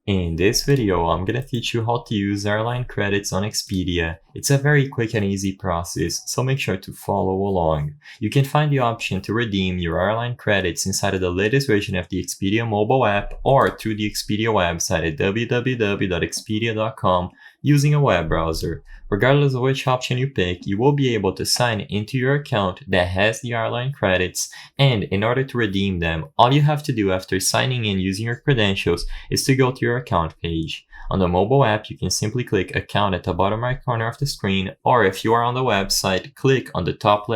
In this video, I'm gonna teach you how to use airline credits on Expedia. It's a very quick and easy process, so make sure to follow along. You can find the option to redeem your airline credits inside of the latest version of the Expedia mobile app or through the Expedia website at www.expedia.com using a web browser. Regardless of which option you pick, you will be able to sign into your account that has the airline credits, and in order to redeem them, all you have to do after signing in using your credentials is to go to your account page. On the mobile app, you can simply click Account at the bottom right corner of the screen, or if you are on the website, click on the top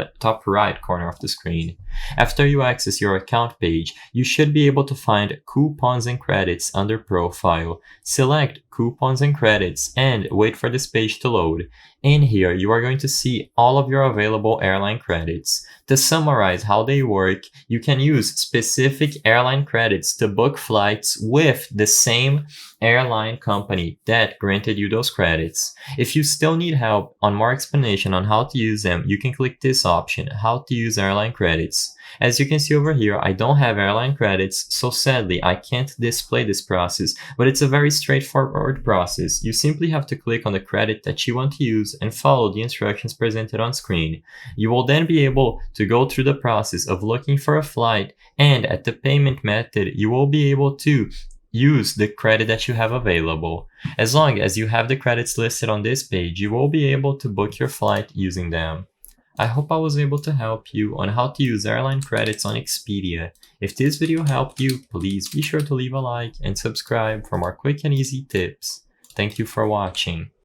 right corner of the screen. After you access your account page, you should be able to find Coupons and Credits under Profile. Select Coupons and Credits and wait for this page to load. In here, you are going to see all of your available airline credits. To summarize how they work, you can use specific airline credits to book flights with the same airline company that granted you those credits. If you still need help on more explanation on how to use them, you can click this option, How to Use Airline Credits. As you can see over here, I don't have airline credits, so sadly I can't display this process, but it's a very straightforward process. You simply have to click on the credit that you want to use and follow the instructions presented on screen. You will then be able to go through the process of looking for a flight, and at the payment method, you will be able to use the credit that you have available. As long as you have the credits listed on this page, you will be able to book your flight using them. I hope I was able to help you on how to use airline credits on Expedia. If this video helped you, please be sure to leave a like and subscribe for more quick and easy tips. Thank you for watching.